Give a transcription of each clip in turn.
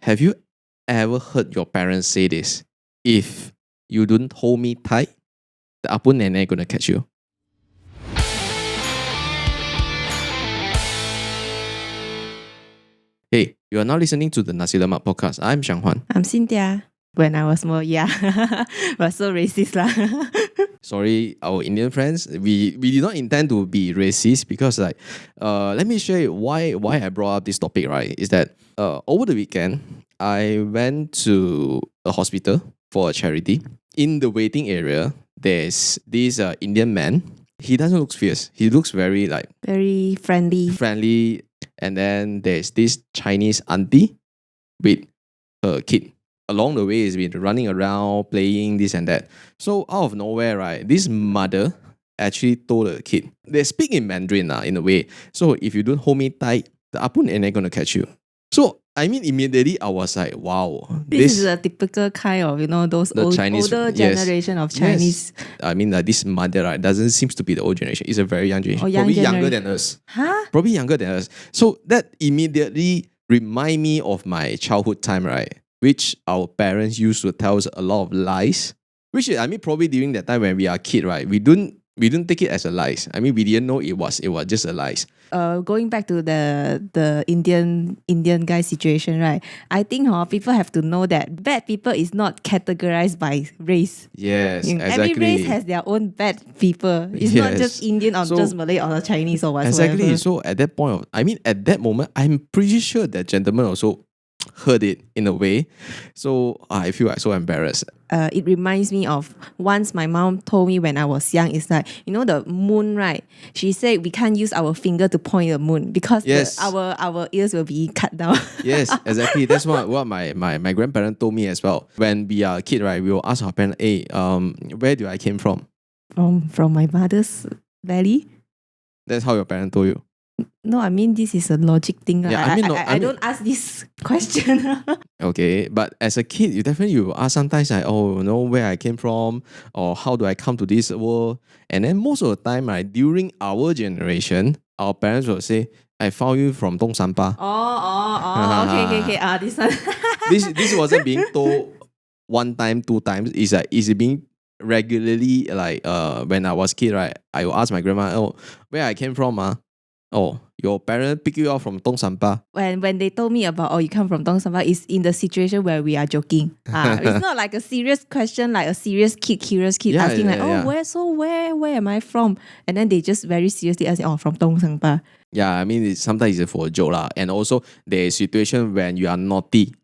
have you ever heard your parents say this? If you don't hold me tight, the apu nenek gonna catch you. Hey, you are now listening to the Nasi Lemak Podcast. I'm Xiang Huan. I'm Cynthia. When I was more, but so racist lah. Sorry, our Indian friends. We did not intend to be racist because let me share why I brought up this topic, right? Is that over the weekend I went to a hospital for a charity. In the waiting area, there's this Indian man. He doesn't look fierce. He looks very Very friendly. And then there's this Chinese auntie with her kid. Along the way, he's been running around, playing this and that. So out of nowhere, right, this mother actually told the kid, they speak in Mandarin in a way. So if you don't hold me tight, the apu nenek gonna catch you. So I mean, immediately I was like, wow. This is a typical kind of, those older generation of Chinese. Yes. I mean, this mother, right, doesn't seem to be the old generation. It's a very young generation. Young Probably younger generation. than us. Huh? Probably younger than us. So that immediately remind me of my childhood time, right? Which our parents used to tell us a lot of lies. Which I mean, probably during that time when we are a kid, right? We don't take it as a lies. I mean, we didn't know it was just a lies. Going back to the Indian guy situation, right? I think people have to know that bad people is not categorized by race. Yes, exactly. Every race has their own bad people. It's not just Indian or just Malay or Chinese or whatsoever. Exactly. So at that at that moment, I'm pretty sure that gentleman also heard it in a way. So I feel so embarrassed. It reminds me of once my mom told me when I was young, it's like, the moon, right? She said we can't use our finger to point the moon because our ears will be cut down. Yes, exactly. That's what my grandparent told me as well. When we are a kid, right, we will ask our parents, hey, where do I came from? From my mother's belly. That's how your parent told you. No, I mean, this is a logic thing. Yeah, I don't ask this question. Okay, but as a kid, you will ask sometimes like, where I came from or how do I come to this world? And then most of the time, right, during our generation, our parents will say, I found you from Dong Sampa. Okay. This one. this wasn't being told one time, two times. It's being regularly when I was a kid, right? I will ask my grandma, where I came from, Oh, your parents pick you up from Dong Sampa. When they told me about, you come from Dong Sampa, it's in the situation where we are joking. It's not like a serious question, like a serious curious kid asking where am I from? And then they just very seriously ask, from Dong Sampa. Yeah, I mean, sometimes it's for a joke lah. And also, there is situation when you are naughty.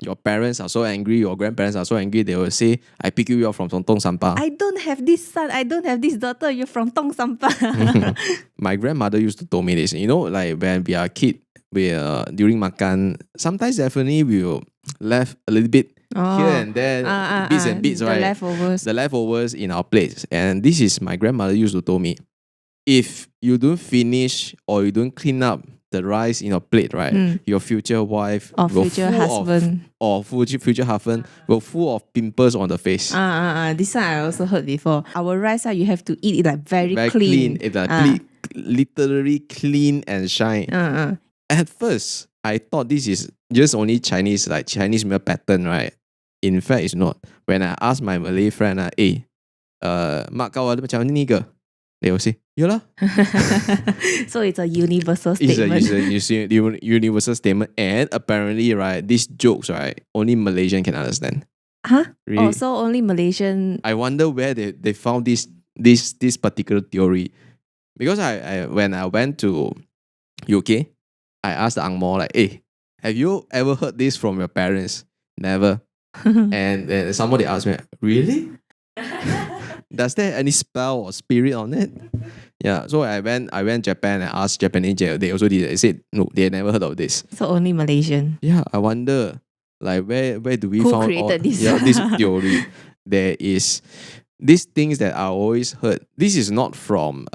Your parents are so angry, your grandparents are so angry, they will say, I pick you up from Dong Sampa. I don't have this son, I don't have this daughter, you're from Dong Sampa. My grandmother used to tell me this, like when we are a kid, during makan, sometimes definitely we will left a little bit here and there, bits and bits, right? The leftovers in our plates. And this is my grandmother used to tell me, if you don't finish or you don't clean up the rice in your plate, right? Your future wife or future husband future husband will full of pimples on the face. This one I also heard before. Our rice, you have to eat it like very clean. Literally clean and shine. At first, I thought this is just only Chinese meal pattern, right? In fact, it's not. When I asked my Malay friend, mak kau ada macam ni ke? They will say, yalah. So it's a universal statement. It's a universal statement. And apparently, right, these jokes, right, only Malaysian can understand. Huh? Really? So only Malaysian. I wonder where they found this particular theory. Because when I went to UK, I asked the Angmo, like, hey, have you ever heard this from your parents? Never. And somebody asked me, really? Does there any spell or spirit on it? Yeah, so I went Japan and asked Japanese. They also did. They said no, they had never heard of this. So only Malaysian. Yeah, I wonder, like where do we Who found created this? this theory? There is these things that I always heard. This is not from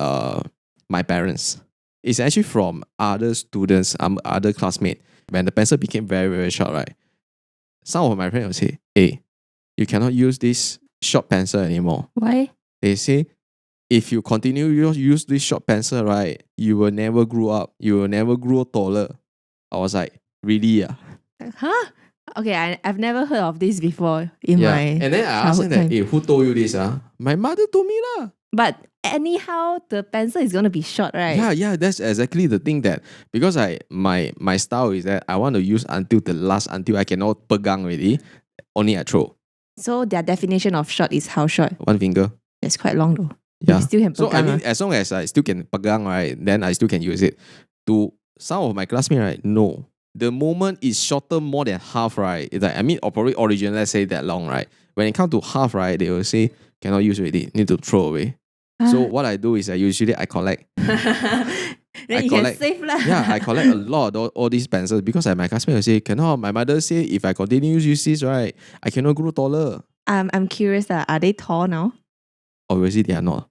my parents. It's actually from other students, other classmates. When the pencil became very, very short, right? Some of my friends will say, hey, you cannot use this short pencil anymore. Why? They say, if you continue use this short pencil, right, you will never grow up. You will never grow taller. I was like, really? Huh? Okay, I've never heard of this before in Yeah. my And then I asked him childhood that, time. hey, who told you this? My mother told me lah. But anyhow, the pencil is gonna be short, right? Yeah, that's exactly the thing that because my style is that I want to use until the last until I cannot pegang already. Only I throw. So their definition of short is how short? One finger. That's quite long though. Yeah. You still can So I pegang, mean, as long as I still can pegang, right, then I still can use it. To some of my classmates, right, no. The moment it's shorter more than half, right? It's like, I mean, or probably origin, let's say that long, right? When it comes to half, right, they will say cannot use already, need to throw away. So what I do is I collect. Then I you collect, can save lah. Yeah, I collect a lot of all these pencils because my classmates will say, cannot. My mother say if I continue use this, right, I cannot grow taller. I'm curious are they tall now? Obviously, they are not.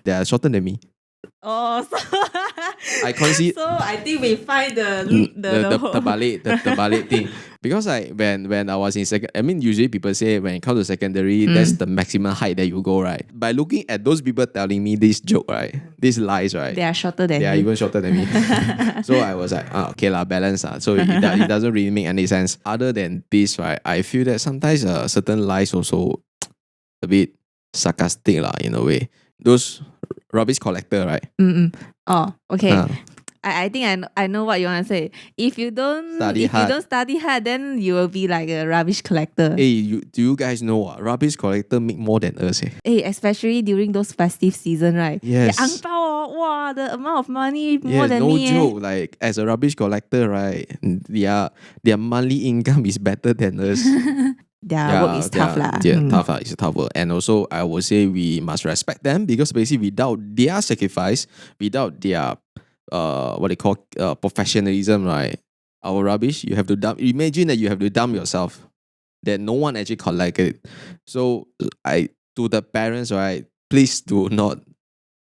They are shorter than me. Oh, so I concede. So I think we find the terbalik thing because when I was in second, I mean usually people say when it comes to secondary, that's the maximum height that you go, right? By looking at those people telling me this joke, right, these lies, right, they are shorter than they are you. even shorter than me. So I was like, okay lah, balance lah. So it doesn't really make any sense. Other than this, right, I feel that sometimes certain lies also a bit sarcastic lah in a way. Those rubbish collector, right? Oh, okay. I think I know what you want to say. If you don't study hard, then you will be like a rubbish collector. Hey, do you guys know rubbish collector make more than us? Hey, especially during those festive season, right? Yes. The ang pao, wow, the amount of money more than no me. joke. Like as a rubbish collector, right? Their monthly income is better than us. Their work is tough lah. Tough lah. It's tougher. And also, I would say we must respect them because basically without their sacrifice, without their what they call professionalism, right? Our rubbish, you have to dump. Imagine that you have to dump yourself. That no one actually collect it. So to the parents, right? Please do not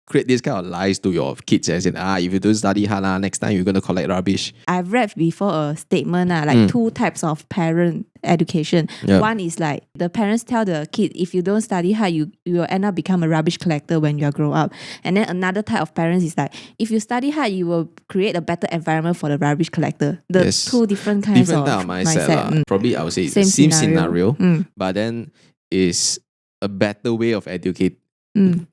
create this kind of lies to your kids as in if you don't study hard next time you're gonna collect rubbish. I've read before a statement like two types of parent education. Yep. One is like the parents tell the kid if you don't study hard you will end up become a rubbish collector when you grow up. And then another type of parents is like if you study hard you will create a better environment for the rubbish collector. Two different kinds of mindset. Probably I would say same same scenario. But then is a better way of educate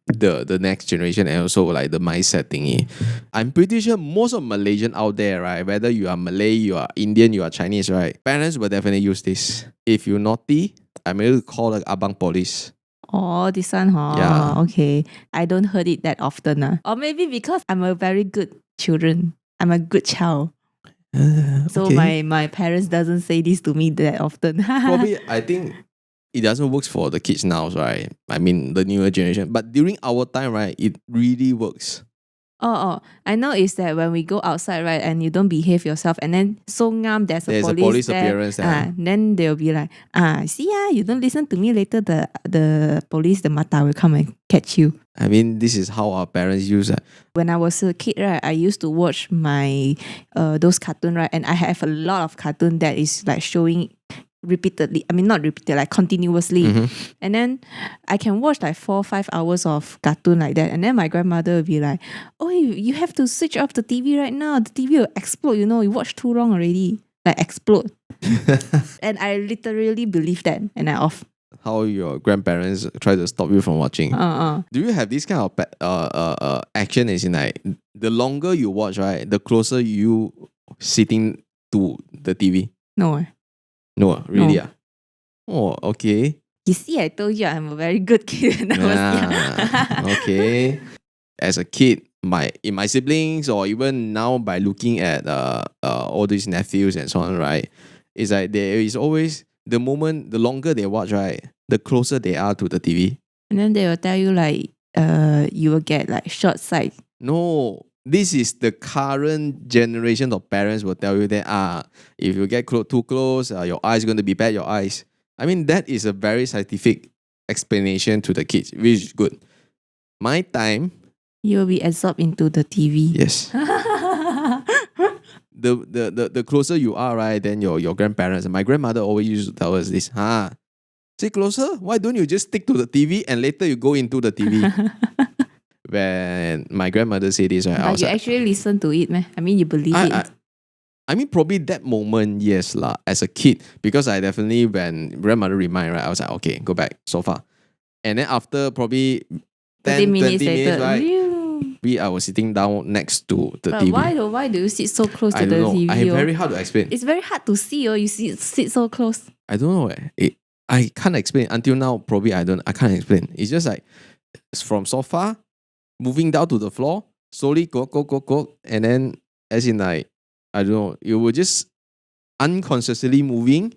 the next generation and also like the mindset thingy. I'm pretty sure most of Malaysian out there, right, whether you are Malay, you are Indian, you are Chinese, right, parents will definitely use this. If you're naughty, I'm able to call the abang police. Oh, this one, Yeah. Okay. I don't heard it that often. Or maybe because I'm a very good children. I'm a good child. So okay. my parents doesn't say this to me that often. Probably, I think it doesn't work for the kids now, right? I mean, the newer generation. But during our time, right, it really works. Oh, I know is that when we go outside, right, and you don't behave yourself, and then so there's a police there, appearance there. then they'll be like, see you don't listen to me later, the police, the mata will come and catch you. I mean, this is how our parents use it. When I was a kid, right, I used to watch my those cartoon, right, and I have a lot of cartoon that is like showing repeatedly, I mean not repeated, like continuously. And then I can watch like 4 or 5 hours of cartoon like that, and then my grandmother will be like, oh, you have to switch off the TV right now, the TV will explode, you watch too long already, like explode. And I literally believe that, and I off. How your grandparents try to stop you from watching. Do you have this kind of action is in like the longer you watch, right, the closer you sitting to the TV? No, really? No. Oh, okay. You see, I told you I'm a very good kid when I was young. Okay. As a kid, in my siblings or even now by looking at all these nephews and so on, right? It's like there is always the moment, the longer they watch, right, the closer they are to the TV. And then they will tell you like you will get like short sight. No. This is the current generation of parents will tell you that if you get too close, your eyes are going to be bad, your eyes. I mean, that is a very scientific explanation to the kids, which is good. My time, you will be absorbed into the TV. Yes. the closer you are, right, then your grandparents. My grandmother always used to tell us this. Sit closer? Why don't you just stick to the TV and later you go into the TV? When my grandmother said this, right, But you actually listen to it, man. I mean, you believe it. I mean, probably that moment, yes lah. As a kid, because I definitely when grandmother remind, right, I was like, okay, go back sofa. And then after probably 30 10, minutes 20 minutes, later. right? Phew. I was sitting down next to the But TV. why do you sit so close I to the don't know. TV? I very hard to explain. It's very hard to see. You sit so close. I don't know. I can't explain until now. Probably I can't explain. It's just like it's from sofa, moving down to the floor, slowly go, and then as in like I don't know. You will just unconsciously moving,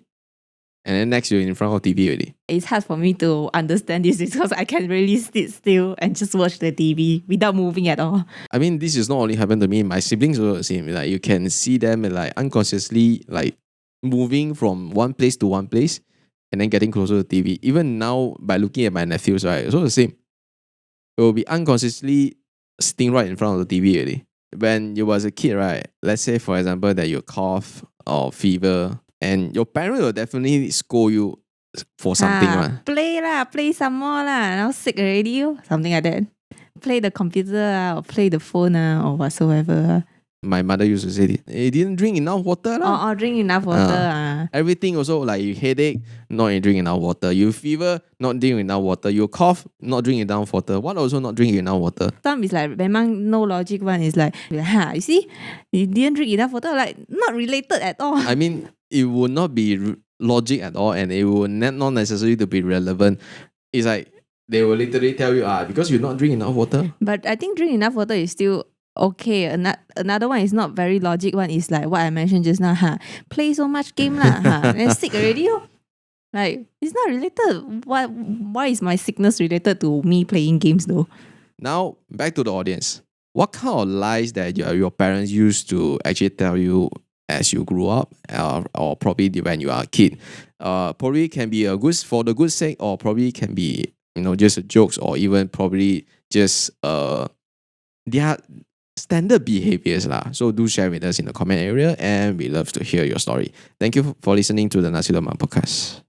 and then next you're in front of TV already. It's hard for me to understand this because I can really sit still and just watch the TV without moving at all. I mean, this is not only happened to me. My siblings were the same. Like you can see them like unconsciously like moving from one place to one place, and then getting closer to the TV. Even now, by looking at my nephews, right, it's all the same. It will be unconsciously sitting right in front of the TV already. When you was a kid, right, let's say for example that you cough or fever, and your parent will definitely scold you for something. Play some more lah. Now sick already, something like that. Play the computer or play the phone or whatsoever. My mother used to say, "You didn't drink enough water lah." Or drink enough water. Everything also like you headache, not drink enough water. You fever, not drink enough water. You cough, not drink enough water. What also not drink enough water? Some is like memang no logic one is like, you see, you didn't drink enough water, like not related at all. I mean, it would not be logic at all, and it will not necessarily to be relevant. It's like they will literally tell you, because you not drink enough water. But I think drink enough water is still okay. Another one is not very logic one is like what I mentioned just now. Play so much game lah. And sick already. Like it's not related. Why is my sickness related to me playing games though? Now back to the audience. What kind of lies that your parents used to actually tell you as you grew up, or probably when you are a kid? Probably can be for the good sake, or probably can be just jokes, or even probably just their standard behaviors lah. So do share with us in the comment area, and we love to hear your story. Thank you for listening to the Nasi Lemak Podcast.